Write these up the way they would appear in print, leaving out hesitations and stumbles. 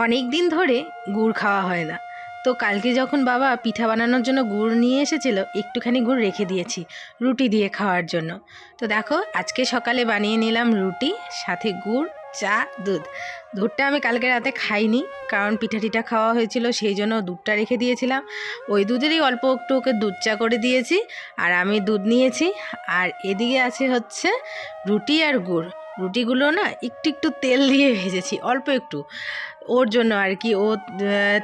অনেক দিন ধরে গুড় খাওয়া হয় না। তো কালকে যখন বাবা পিঠা বানানোর জন্য গুড় নিয়ে এসেছিল, একটুখানি গুড় রেখে দিয়েছি রুটি দিয়ে খাওয়ার জন্য। তো দেখো আজকে সকালে বানিয়ে নিলাম রুটি, সাথে গুড়, চা, দুধ। দুধটা আমি কালকে রাতে খাইনি, কারণ পিঠা টিঠা খাওয়া হয়েছিল, সেই জন্য দুধটা রেখে দিয়েছিলাম। ওই দুধেরই অল্প একটু ওকে দুধ চা করে দিয়েছি, আর আমি দুধ নিয়েছি। আর এদিকে আছে হচ্ছে রুটি আর গুড়। রুটিগুলো না একটু একটু তেল দিয়ে ভেজেছি, অল্প একটু, ওর জন্য আর কি। ও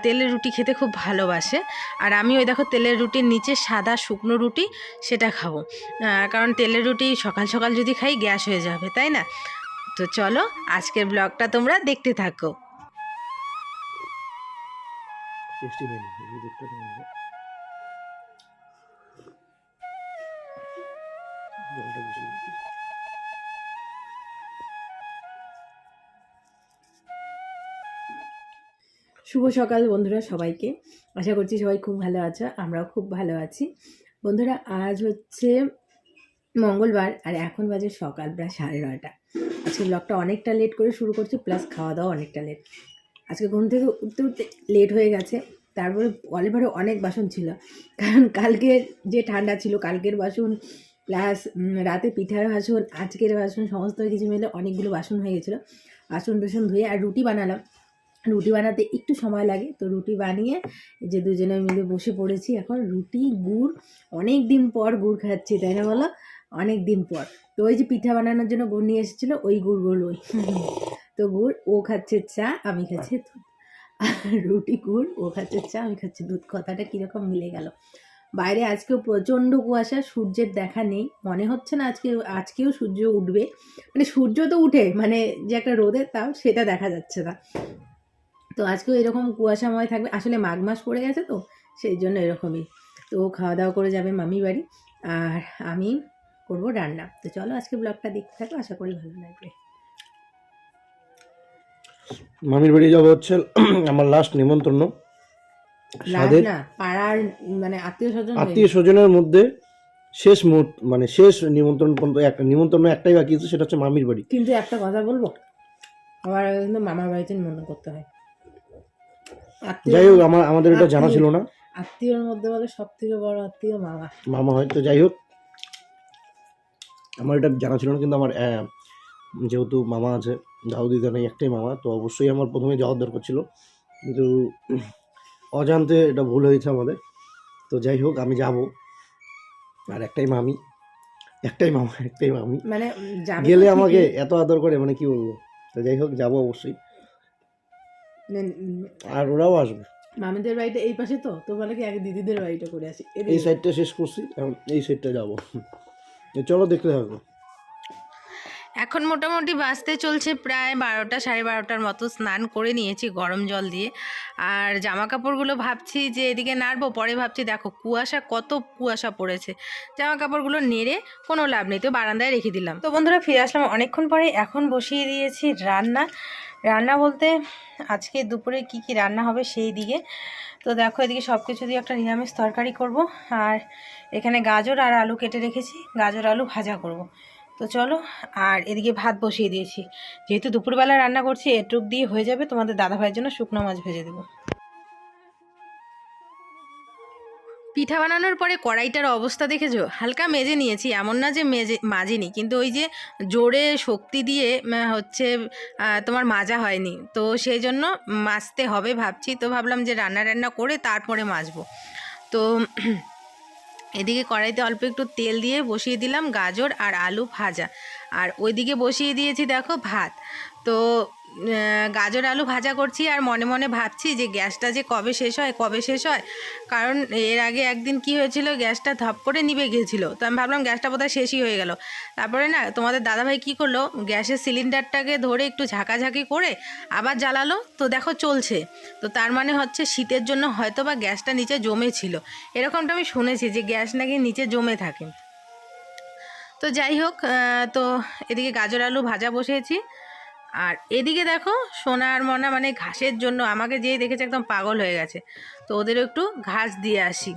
তেলের রুটি খেতে খুব ভালোবাসে। আর আমি ওই দেখো তেলের রুটির নিচে সাদা শুকনো রুটি, সেটা খাবো। কারণ তেলের রুটি সকাল সকাল যদি খাই গ্যাস হয়ে যাবে, তাই না? তো চলো আজকের ব্লগটা তোমরা দেখতে থাকো। শুভ সকাল বন্ধুরা সবাইকে, আশা করছি সবাই খুব ভালো আছো, আমরাও খুব ভালো আছি। বন্ধুরা আজ হচ্ছে মঙ্গলবার, আর এখন বাজে সকাল প্রায় 9:30। আজকে ব্লগটা অনেকটা লেট করে শুরু করছি, প্লাস খাওয়া দাওয়া অনেকটা লেট। আজকে ঘুম থেকে উঠতে উঠতে লেট হয়ে গেছে। তারপরে অলিভারে অনেক বাসন ছিল, কারণ কালকের যে ঠান্ডা ছিল, কালকের বাসন প্লাস রাতে পিঠার বাসন, আজকের বাসন, সমস্ত কিছু মিলে অনেকগুলো বাসন হয়ে গেছিলো। বাসন টাসন ধুয়ে আর রুটি বানালাম। রুটি বানাতে একটু সময় লাগে, তো রুটি বানিয়ে যে দুজনে মিলে বসে পড়েছি এখন। রুটি গুড়, অনেক দিন পর গুড় খাচ্ছি, তাই না বলো? অনেক দিন পর। তো ওই যে পিঠা বানানোর জন্য গুড় নিয়ে এসেছিলো, ওই গুড়গুলোই। তো গুড়, ও খাচ্ছে চা, আমি খাচ্ছি দুধ। রুটি গুড়, ও খাচ্ছে চা, আমি খাচ্ছি দুধ। কথাটা কীরকম মিলে গেল। বাইরে আজকেও প্রচণ্ড কুয়াশা, সূর্যের দেখা নেই, মনে হচ্ছে না আজকেও সূর্য উঠবে। মানে সূর্য তো উঠে, মানে যে একটা রোদের তাপ, সেটা দেখা যাচ্ছে না। তো আজকেও এরকম কুয়াশাময় থাকবে, আসলে মাঘ মাস পড়ে গেছে তো সেই জন্য এরকমই। তো খাওয়া দাওয়া করে যাবে মামির বাড়ি, আর আমি করব রান্না। তো চলো আজকে ব্লগটা দেখতে থাকো, আশা করি ভালো লাগবে। মামির বাড়ি যাবো হচ্ছে আমার লাস্ট নিমন্ত্রণ। পাড়ার মানে আত্মীয় স্বজনের মধ্যে শেষ মুহূর্ত, মানে শেষ নিমন্ত্রণ পর্যন্ত একটা নিমন্ত্রণ একটাই বাকি আছে, সেটা হচ্ছে মামির বাড়ি। কিন্তু একটা কথা বলবো, আমার কিন্তু মামার বাড়িতে নিমন্ত্রণ করতে হয়। যাই হোক, আমাদের এটা জানা ছিল না। আত্মীয়র মধ্যে বলে সব থেকে বড় আত্মীয় মামা হয়। তো যাই হোক, আমার এটা জানা ছিল না, কিন্তু আমার যেহেতু মামা আছে, দাউদিদা নেই, একটাই মামা, তো অবশ্যই আমার প্রথমে যাওয়ার দরকার ছিল, কিন্তু অজান্তে এটা ভুল হয়েছে আমাদের। তো যাই হোক, আমি যাব। আর একটাই মামি, একটাই মামি, মানে গেলে আমাকে এত আদর করে, মানে কি বলবো। তো যাই হোক, যাবো অবশ্যই, আর ওরাও আসবে। মামিদের বাড়িটা এই পাশে, তো বলে কি আগে দিদিদের বাড়িটা করে আসি। এই সাইডটা শেষ করছি, এখন এই সাইডটা যাবো। চলো দেখতে থাকো। এখন মোটামুটি বাজতে চলছে প্রায় 12টা, 12:30 মতো। স্নান করে নিয়েছি গরম জল দিয়ে, আর জামা কাপড়গুলো ভাবছি যে এদিকে নাড়বো, পরে ভাবছি দেখো কুয়াশা, কত কুয়াশা পড়েছে, জামা কাপড়গুলো নেড়ে কোনো লাভ নেই, তো বারান্দায় রেখে দিলাম। তো বন্ধুরা ফিরে আসলাম অনেকক্ষণ পরে, এখন বসিয়ে দিয়েছি রান্না বলতে আজকে দুপুরে কি কি রান্না হবে সেই দিকে। তো দেখো এদিকে সব কিছু দিয়ে একটা নিরামিষ তরকারি করব, আর এখানে গাজর আর আলু কেটে রেখেছি, গাজর আলু ভাজা করব। তো চলো, আর এদিকে ভাত বসিয়ে দিয়েছি, যেহেতু দুপুরবেলা রান্না করছি এটুক দিয়ে হয়ে যাবে। তোমাদের দাদাভাইয়ের জন্য শুকনো মাছ ভেজে দেবো। পিঠা বানানোর পরে কড়াইটার অবস্থা দেখেছো? হালকা মেজে নিয়েছি, এমন না যে মাজিনি, কিন্তু ওই যে জোরে শক্তি দিয়ে হচ্ছে তোমার মাজা হয়নি, তো সেই জন্য মাজতে হবে ভাবছি। তো ভাবলাম যে রান্না করে তারপরে মাজবো। তো এদিকে কড়াইতে অল্প একটু তেল দিয়ে বসিয়ে দিলাম গাজর আর আলু ভাজা, আর ওইদিকে বসিয়ে দিয়েছি দেখো ভাত। তো গাজর আলু ভাজা করছি, আর মনে মনে ভাবছি যে গ্যাসটা যে কবে শেষ হয়। কারণ এর আগে একদিন কি হয়েছিল, গ্যাসটা ধপ করে নিভে গিয়েছিলো, তো আমি ভাবলাম গ্যাসটা বোধহয় শেষই হয়ে গেল। তারপরে না তোমাদের দাদাভাই কী করলো, গ্যাসের সিলিন্ডারটাকে ধরে একটু ঝাঁকাঝাঁকি করে আবার জ্বালালো, তো দেখো চলছে। তো তার মানে হচ্ছে শীতের জন্য হয়তো বা গ্যাসটা নিচে জমে ছিল, এরকমটা আমি শুনেছি যে গ্যাস নাকি নিচে জমে থাকে। তো যাই হোক, তো এদিকে গাজর আলু ভাজা বসিয়েছি, আর এদিকে দেখো সোনার মনা মানে ঘাসের জন্য আমাকে যেই দেখেছে একদম পাগল হয়ে গেছে, তো ওদেরও একটু ঘাস দিয়ে আসি।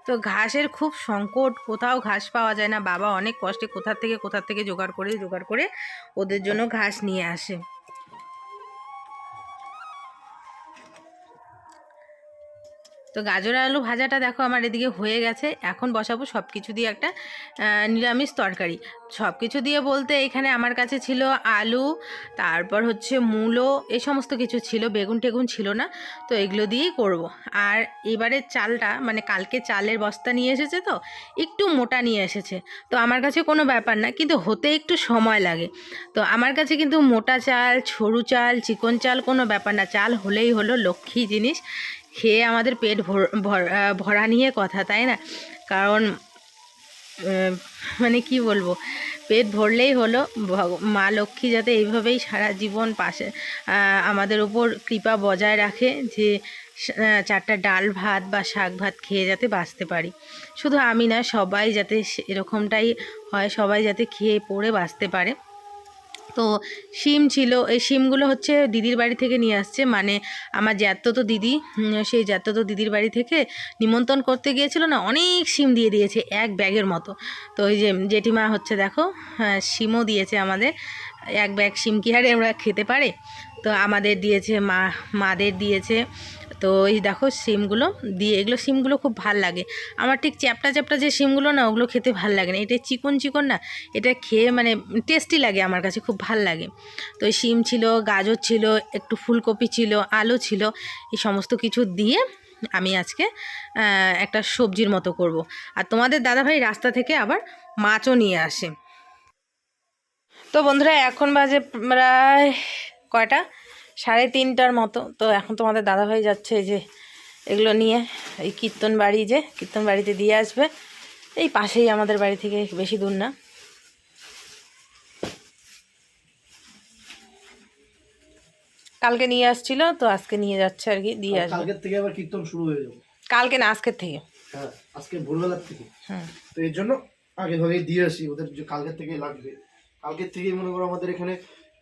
তো ঘাসের খুব সংকট, কোথাও ঘাস পাওয়া যায় না, বাবা অনেক কষ্টে কোথা থেকে জোগাড় করে ওদের জন্য ঘাস নিয়ে আসে। তো গাজর আলু ভাজাটা দেখো আমার এদিকে হয়ে গেছে। এখন বসাবো সব কিছু দিয়ে একটা নিরামিষ তরকারি। সব কিছু দিয়ে বলতে এখানে আমার কাছে ছিল আলু, তারপর হচ্ছে মূলো, এই সমস্ত কিছু ছিল, বেগুন টেগুন ছিল না। তো এগুলো দিয়েই করব। আর এবারের চালটা মানে কালকে চালের বস্তা নিয়ে এসেছে, তো একটু মোটা নিয়ে এসেছে। তো আমার কাছে কোনো ব্যাপার না, কিন্তু হতে একটু সময় লাগে। তো আমার কাছে কিন্তু মোটা চাল, সরু চাল, চিকন চাল কোনো ব্যাপার না, চাল হলেই হলো, লক্ষ্মী জিনিস। খেয়ে আমাদের পেট ভরা নিয়ে কথা, তাই না? কারণ মানে কি বলবো, পেট ভরলেই হলো। মা লক্ষ্মী যাতে এইভাবেই সারা জীবন পাশে আমাদের উপর কৃপা বজায় রাখে, যে 4টা ডাল ভাত বা শাক ভাত খেয়ে যাতে বাঁচতে পারি। শুধু আমি না, সবাই যাতে এরকমটাই হয়, সবাই যাতে খেয়ে পড়ে বাঁচতে পারে। তো শিম ছিল, এই শিমগুলো হচ্ছে দিদির বাড়ি থেকে নিয়ে আসছে, মানে আমার জ্যাঠতো দিদি, সেই জ্যাঠতো দিদির বাড়ি থেকে নিমন্ত্রণ করতে গিয়েছিল না, অনেক শিম দিয়ে দিয়েছে, এক ব্যাগের মতো। তো ওই যে জেঠিমা হচ্ছে দেখো শিমও দিয়েছে আমাদের, এক ব্যাগ শিম কি হারে আমরা খেতে পারে, তো আমাদের দিয়েছে, মাদের দিয়েছে। তো এই দেখো শিমগুলো দিয়ে, এগুলো শিমগুলো খুব ভাল লাগে আমার, ঠিক চ্যাপটা চ্যাপটা যে শিমগুলো না, ওগুলো খেতে ভাল লাগে না, এটা চিকন চিকন না, এটা খেয়ে মানে টেস্টি লাগে, আমার কাছে খুব ভাল লাগে। তো এই শিম ছিল, গাজর ছিল, একটু ফুলকপি ছিল, আলু ছিল, এই সমস্ত কিছু দিয়ে আমি আজকে একটা সবজির মতো করব। আর তোমাদের দাদাভাই রাস্তা থেকে আবার মাছও নিয়ে আসে। তো বন্ধুরা এখন বাজে প্রায় কয়টা, 3:30টার মতো। তো এখন তোমাদের দাদাভাই যাচ্ছে এই যে এগুলো নিয়ে, এই কীর্তন বাড়ি, যে কীর্তন বাড়িতে দিয়ে আসবে, এই পাশেই আমাদের বাড়ি থেকে, বেশি দূর না। কালকে নিয়ে আসছিল, তো আজকে নিয়ে যাচ্ছে আর কি, দিয়ে আসবে। কালকের থেকে আবার কীর্তন শুরু হয়ে যাবে। কালকে না, আজকের থেকে। হ্যাঁ, আজকে ভোরবেলার থেকে। হুম। তো এর জন্য আগে ভাগে দিয়ে আসি, ওদের যে কালকের থেকে লাগবে। কালকের থেকেই মনে করো আমাদের এখানে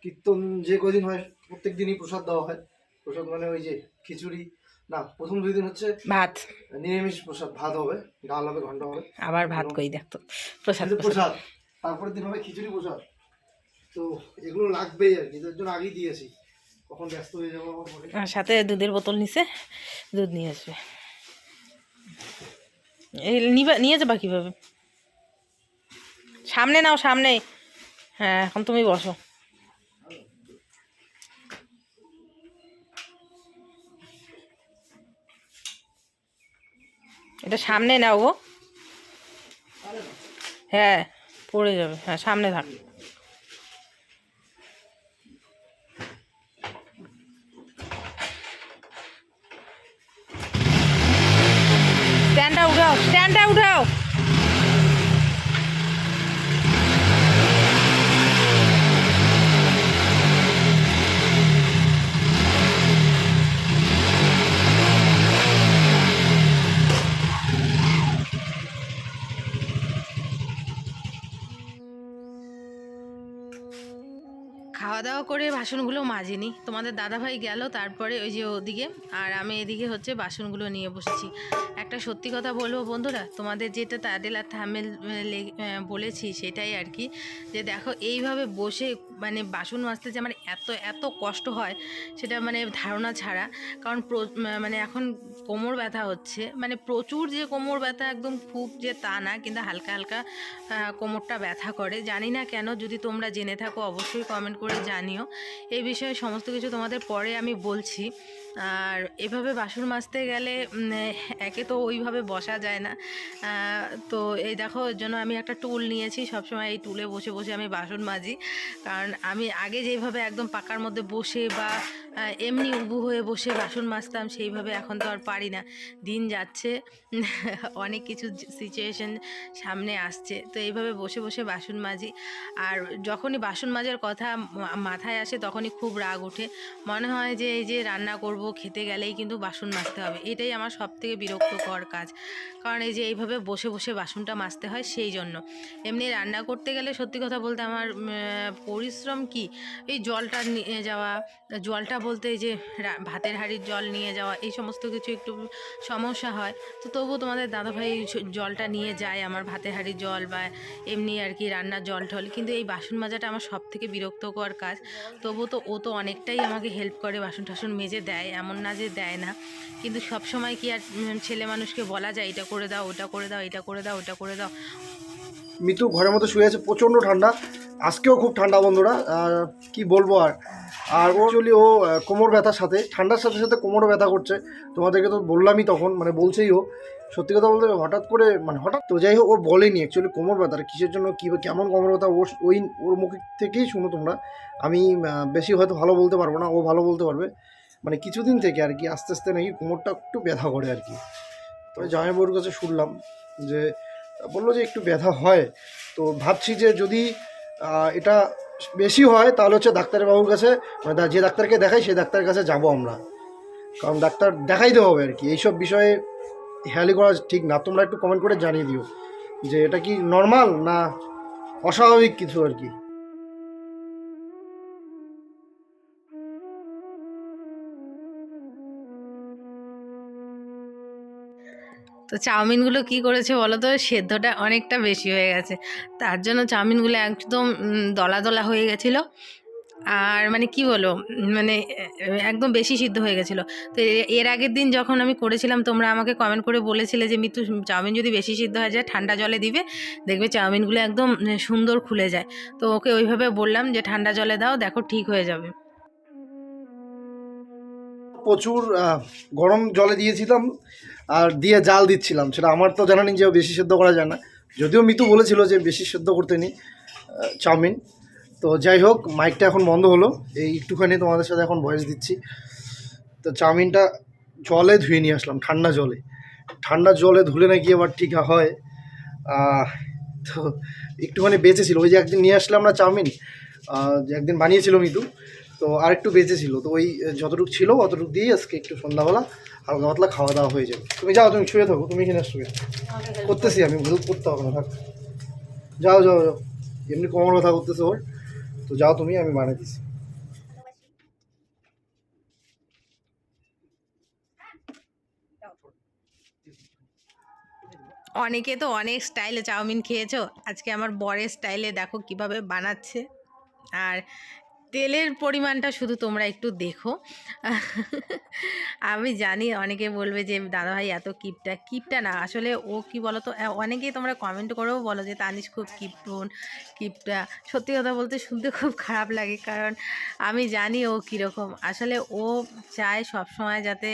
কীর্তন যে কদিন হয় প্রত্যেক দিনই প্রসাদ দেওয়া হয়। প্রসাদ মানে ওই যে খিচুড়ি না, প্রথম 2 দিন হচ্ছে ভাত, নিরামিষ প্রসাদ, ভাত হবে, ডাল হবে, ঘন্টা হবে, আবার ভাত কই দেখতো, প্রসাদ প্রসাদ। তারপরের দিন হবে খিচুড়ি প্রসাদ। তো এগুলো লাগবেই আর কি, এর জন্য আগেই দিয়েছি, কখন ব্যস্ত হয়ে যাবো আমার পরে। সাথে দুধের বোতল নিছে, দুধ নিয়ে আসবে। এই নিয়ে যাবা কীভাবে? সামনে নাও, সামনে। হ্যাঁ, এখন তুমি বসো। এটা সামনে নাও গো। হ্যাঁ, পড়ে যাবে। হ্যাঁ, সামনে থাক। স্ট্যান্ডটা উঠাও, স্ট্যান্ডটা উঠাও। খাওয়া দাওয়া করে বাসনগুলো মাজিনি, তোমাদের দাদাভাই গেল, তারপরে ওই যে ওদিকে, আর আমি এদিকে হচ্ছে বাসনগুলো নিয়ে বসেছি। একটা সত্যি কথা বলবো বন্ধুরা, তোমাদের যেটা টাইটেল আর থাম্বনেল বলেছি সেটাই আর কি, যে দেখো এইভাবে বসে মানে বাসন মাজতে যে আমার এত এত কষ্ট হয়, সেটা মানে ধারণা ছাড়া। কারণ মানে এখন কোমর ব্যথা হচ্ছে, মানে প্রচুর যে কোমর ব্যথা, একদম খুব যে তা না, কিন্তু হালকা হালকা কোমরটা ব্যথা করে, জানি না কেন। যদি তোমরা জেনে থাকো অবশ্যই কমেন্ট করে জানিও, এই বিষয়ে সমস্ত কিছু তোমাদের পরে আমি বলছি। আর এভাবে বাসন মাজতে গেলে একে তো ওইভাবে বসা যায় না, তো এই দেখো এর জন্য আমি একটা টুল নিয়েছি, সবসময় এই টুলে বসে বসে আমি বাসন মাজি। কারণ আমি আগে যেইভাবে একদম পাকার মধ্যে বসে বা এমনি উবু হয়ে বসে বাসন মাজতাম, সেইভাবে এখন তো আর পারি না, দিন যাচ্ছে, অনেক কিছু সিচুয়েশন সামনে আসছে, তো এইভাবে বসে বসে বাসন মাজি। আর যখনই বাসন মাজার কথা মাথায় আসে তখনই খুব রাগ ওঠে, মনে হয় যে এই যে রান্না করব, খেতে গেলেই কিন্তু বাসন মাজতে হবে, এটাই আমার সবথেকে বিরক্তকর কাজ। কারণ এই যে এইভাবে বসে বসে বাসনটা মাজতে হয়, সেই জন্য। এমনি রান্না করতে গেলে সত্যি কথা বলতে আমার পরিশ্রম কি, এই জলটা নিয়ে যাওয়া, জলটা বলতে এই যে ভাতের হাঁড়ির জল নিয়ে যাওয়া এই সমস্ত কিছু একটু সমস্যা হয়। তো তবুও তোমাদের দাদাভাই জলটা নিয়ে যায়, আমার ভাতের হাঁড়ির জল বা এমনি আর কি রান্নার জল টল। কিন্তু এই বাসন মাজাটা আমার সব থেকে বিরক্তকর কাজ। তবুও তো ও তো অনেকটাই আমাকে হেল্প করে, বাসন টাসন মেজে দেয়, এমন না যে দেয় না। কিন্তু সব সময় কি আর ছেলে মানুষকে বলা যায় এটা করে দাও, ওটা করে দাও, এটা করে দাও, ওটা করে দাও। মিতু ঘরের মধ্যে শুয়ে আছে, প্রচণ্ড ঠান্ডা, আজকেও খুব ঠান্ডা বন্ধুরা, কি বলবো আর। আর ও অ্যাকচুয়ালি ও কোমর ব্যথার সাথে, ঠান্ডার সাথে সাথে কোমরও ব্যথা করছে। তোমাদেরকে তো বললামই তখন, মানে বলছেই ও। সত্যি কথা বলতে হঠাৎ করে, মানে হঠাৎ তো যাই হোক, ও বলেনি অ্যাকচুয়ালি কোমর ব্যথাটা কিসের জন্য, কী কেমন কোমর ব্যথা, ওর মুখ থেকেই শুনো তোমরা। আমি বেশি হয়তো ভালো বলতে পারবো না, ও ভালো বলতে পারবে। মানে কিছুদিন থেকে আর কি আস্তে আস্তে নাকি কোমরটা একটু ব্যথা করে আর কি। তো জামাইবাবুর কাছে শুনলাম যে, বললো যে একটু ব্যথা হয়। তো ভাবছি যে যদি এটা বেশি হয় তাহলে হচ্ছে ডাক্তারের বাবুর কাছে, মানে যে ডাক্তারকে দেখাই সেই ডাক্তারের কাছে যাব আমরা, কারণ ডাক্তার দেখাইতে হবে আর কি। এইসব বিষয়ে হেয়ালি করা ঠিক না। তোমরা একটু কমেন্ট করে জানিয়ে দিও যে এটা কি নর্মাল না অস্বাভাবিক কিছু আর কি। তো চাউমিনগুলো কি করেছে বলো তো, সেদ্ধটা অনেকটা বেশি হয়ে গেছে, তার জন্য চাউমিনগুলো একদম দলা দলা হয়ে গেছিলো। আর মানে কি বলো, মানে একদম বেশি সিদ্ধ হয়ে গেছিলো। তো এর আগের দিন যখন আমি করেছিলাম, তোমরা আমাকে কমেন্ট করে বলেছিলে যে মিতু চাউমিন যদি বেশি সিদ্ধ হয়ে যায় ঠান্ডা জলে দিবে, দেখবে চাউমিনগুলো একদম সুন্দর খুলে যায়। তো ওকে ওইভাবে বললাম যে ঠান্ডা জলে দাও, দেখো ঠিক হয়ে যাবে। প্রচুর গরম জলে দিয়েছিলাম আর দিয়ে জাল দিচ্ছিলাম, সেটা আমার তো জানা নেই যে বেশি সেদ্ধ করা যায় না। যদিও মিতু বলেছিল যে বেশি সেদ্ধ করতে নেই চাউমিন। তো যাই হোক, মাইকটা এখন বন্ধ হলো, এই একটুখানি তোমাদের সাথে এখন ভয়েস দিচ্ছি। তো চাউমিনটা জলে ধুয়ে নিয়ে আসলাম, ঠান্ডা জলে ধুলে নাকি আবার ঠিক হয়। তো একটুখানি বেঁচেছিল, ওই যে একদিন নিয়ে আসলাম না চাউমিন, যে একদিন বানিয়েছিল মিতু, তো আর একটু বেঁচেছিল। তো ওই যতটুকু ছিল অতটুকু দিয়ে আজকে একটু সন্ধ্যাবেলা হালকা পাতলা খাওয়া দাওয়া হয়ে যাবে। তুমি যাও, তুমি শুয়ে থাকো, তুমি এখানে শুয়ে করতেছি, আমি হেল্প করতে হবে না, থাক। যাও যাও যাও, এমনি কোমর ব্যথা করতেছে ওর, তো যাও তুমি, আমি বানিয়ে দিচ্ছি। অনেকে তো অনেক স্টাইলে চাউমিন খেয়েছো, আজকে আমার বরের স্টাইলে দেখো কিভাবে বানাচ্ছে। আর তেলের পরিমাণটা শুধু তোমরা একটু দেখো। আমি জানি অনেকে বলবে যে দাদাভাই এত কিপটা না, আসলে ও কি বলো তো, অনেকেই তোমরা কমেন্ট করেও বলো যে তানিশ খুব কিপটা। সত্যি কথা বলতে শুনতে খুব খারাপ লাগে, কারণ আমি জানি ও কীরকম। আসলে ও চায় সবসময় যাতে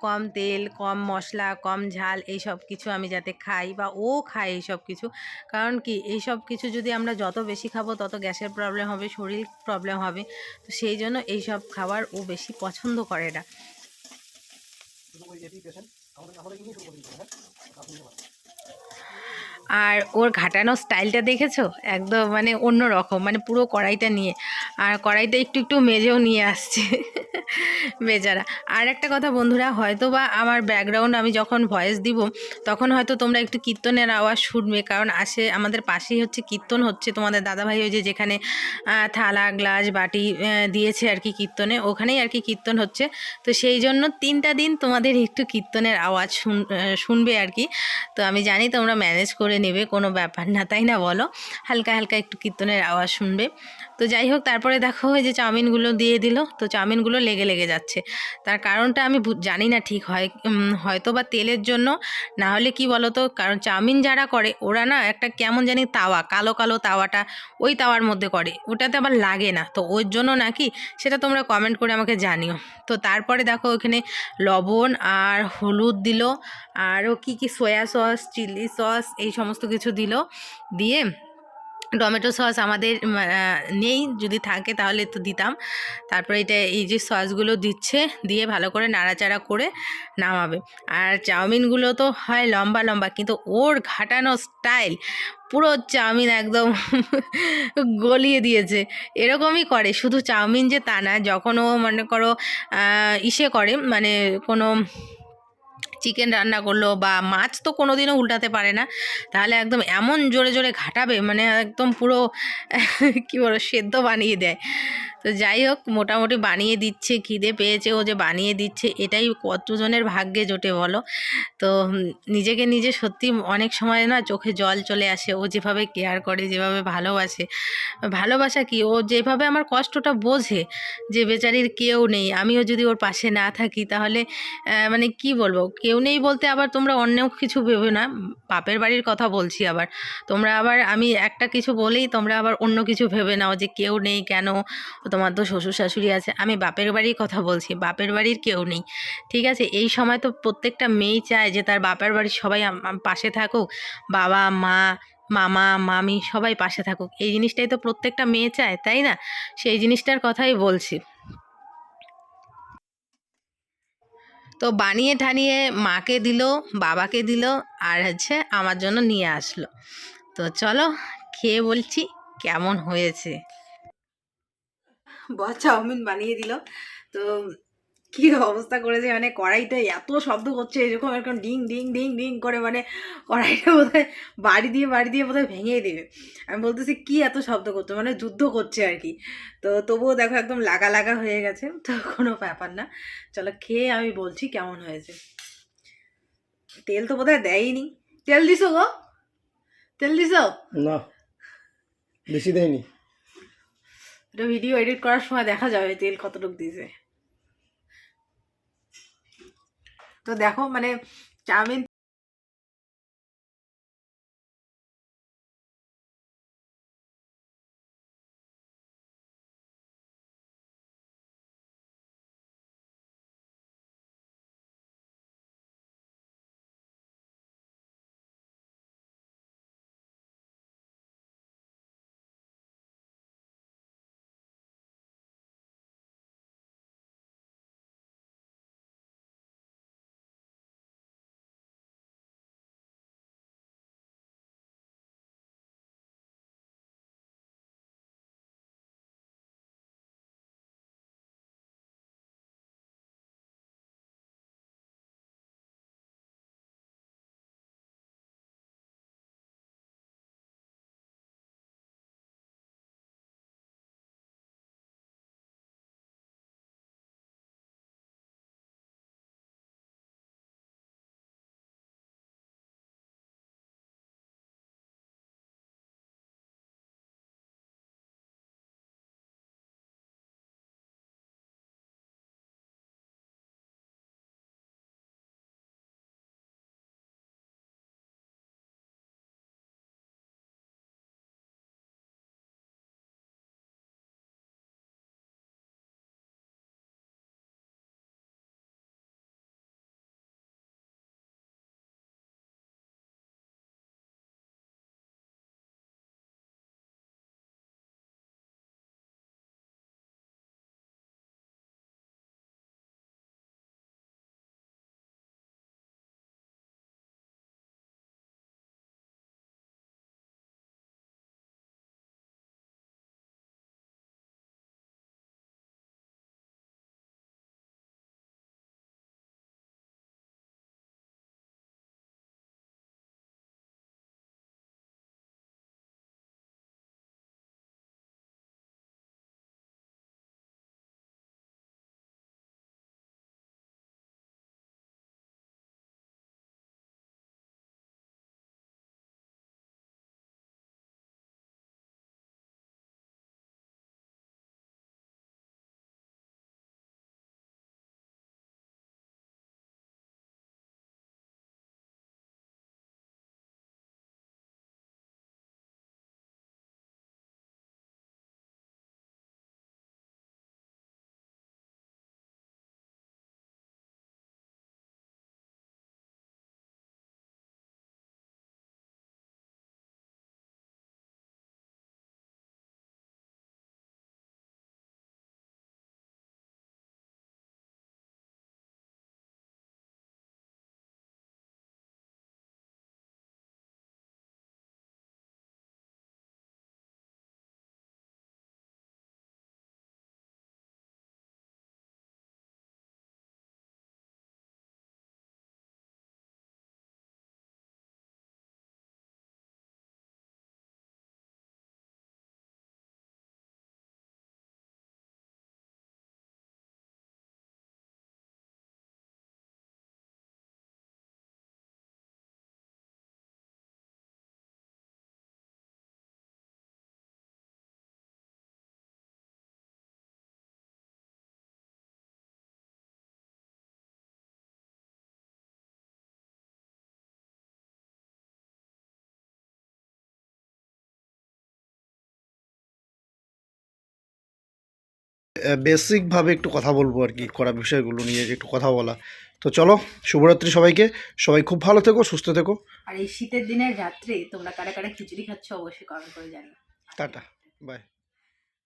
কম তেল, কম মশলা, কম ঝাল এই সব কিছু আমি যাতে খাই, বা ও খায় এই সব কিছু। কারণ কি, এই সব কিছু যদি আমরা যত বেশি খাবো তত গ্যাসের প্রবলেম হবে, শরীর প্রবলেম হবে। তো সেই জন্য এই সব খাবার ও বেশি পছন্দ করে না। আর ওর ঘাটানো স্টাইলটা দেখেছো, একদম মানে অন্য রকম, মানে পুরো কড়াইটা নিয়ে, আর কড়াইটা একটু একটু মেজেও নিয়ে আসছে বেচারা। আর একটা কথা বন্ধুরা, হয়তো বা আমার ব্যাকগ্রাউন্ড আমি যখন ভয়েস দিব তখন হয়তো তোমরা একটু কীর্তনের আওয়াজ শুনবে, কারণ আমাদের পাশেই হচ্ছে কীর্তন হচ্ছে। তোমাদের দাদাভাই ওই যে যেখানে থালা গ্লাস বাটি দিয়েছে আর কি কীর্তনে, ওখানেই আর কি কীর্তন হচ্ছে। তো সেই জন্য 3টা দিন তোমাদের একটু কীর্তনের আওয়াজ শুনবে আর কি। তো আমি জানি তোমরা ম্যানেজ করে নেবে, কোনো ব্যাপার না, তাই না বলো? হালকা হালকা একটু কীর্তনের আওয়াজ শুনবে। তো যাই হোক, তারপরে দেখো ওই যে চাউমিনগুলো দিয়ে দিল, তো চাউমিনগুলো লেগে যাচ্ছে। তার কারণটা আমি জানি না, ঠিক হয়তো বা তেলের জন্য, না হলে কি বলো তো, কারণ চাউমিন যারা করে ওরা না একটা কেমন জানি তাওয়া, কালো কালো তাওয়াটা, ওই তাওয়ার মধ্যে করে, ওটাতে আবার লাগে না, তো ওর জন্য নাকি সেটা তোমরা কমেন্ট করে আমাকে জানিও। তো তারপরে দেখো ওখানে লবণ আর হলুদ দিল, আরও কি সয়া সস, চিলি সস এই সমস্ত কিছু দিল, দিয়ে টমেটো সস আমাদের নেই, যদি থাকে তাহলে তো দিতাম। তারপরে এই যে সসগুলো দিচ্ছে, দিয়ে ভালো করে নাড়াচাড়া করে নামাবে। আর চাউমিনগুলো তো হয় লম্বা লম্বা, কিন্তু ওর ঘাটানো স্টাইল পুরো চাউমিন একদম গলিয়ে দিয়েছে। এরকমই করে, শুধু চাউমিন যে তা না, যখন ও মনে করো ইসে করে, মানে কোনো চিকেন রান্না করলো বা মাছ তো কোনোদিনও উল্টাতে পারে না, তাহলে একদম এমন জোরে জোরে ঘাটাবে মানে একদম পুরো কী বলো সেদ্ধ বানিয়ে দেয়। তো যাই হোক, মোটামুটি বানিয়ে দিচ্ছে, খিদে পেয়েছে ও যে বানিয়ে দিচ্ছে, এটাই কতজনের ভাগ্যে জোটে বলো। তো নিজেকে নিজে সত্যি অনেক সময় না চোখে জল চলে আসে। ও যেভাবে কেয়ার করে, যেভাবে ভালোবাসে, ভালোবাসা কি, ও যেভাবে আমার কষ্টটা বোঝে যে বেচারির কেউ নেই, আমিও যদি ওর পাশে না থাকি তাহলে মানে কি বলবো, কেউ নেই বলতে আবার তোমরা অন্য কিছু ভেবে না, বাপের বাড়ির কথা বলছি আবার। তোমরা আবার আমি একটা কিছু বলেই তোমরা আবার অন্য কিছু ভেবে নাও যে কেউ নেই কেন, তোমার তো শ্বশুর শাশুড়ি আছে। আমি বাপের বাড়ির কথা বলছি, বাপের বাড়ির কেউ নেই, ঠিক আছে? এই সময় তো প্রত্যেকটা মেয়েই চায় যে তার বাপের বাড়ির সবাই পাশে থাকুক, বাবা মা মামা মামি সবাই পাশে থাকুক, এই জিনিসটাই তো প্রত্যেকটা মেয়ে চায়, তাই না? সেই জিনিসটার কথাই বলছি। তো বানিয়ে ঠানিয়ে মাকে দিল, বাবাকে দিল, আর হচ্ছে আমার জন্য নিয়ে আসলো। তো চলো খেয়ে বলছি কেমন হয়েছে। চাউমিন বানিয়ে দিল। তো কি অবস্থা করেছে, মানে কড়াইটা এত শব্দ করছে, এরকম এরকম ডিং ডিং ডিং ডিং করে, মানে কড়াইটা বোধহয় বাড়ি দিয়ে বোধহয় ভেঙেই দেবে। আমি বলতেছি কি এত শব্দ করছে, মানে যুদ্ধ করছে আর কি। তো তবুও দেখো একদম লাগা লাগা হয়ে গেছে, তো কোনো ব্যাপার না। চলো খেয়ে আমি বলছি কেমন হয়েছে। তেল তো বোধহয় দেয়নি। তেল দিছো গো? তেল দিছো? না, বেশি দেয়নি। এটা ভিডিও এডিট করার সময় দেখা যাবে তেল কতটুকু দিয়েছে। তো দেখো মানে চাউমিন বেসিকভাবে একটু কথা বলবো আর কি, করা বিষয়গুলো নিয়ে একটু কথা বলা। তো চলো, শুভরাত্রি সবাইকে, সবাই খুব ভালো থেকো, সুস্থ থেকো। আর এই শীতের দিনের রাত্রে তোমরা কারা কারা খিচুড়ি খাচ্ছ অবশ্যই কমেন্ট করে জানিও। Tata, by.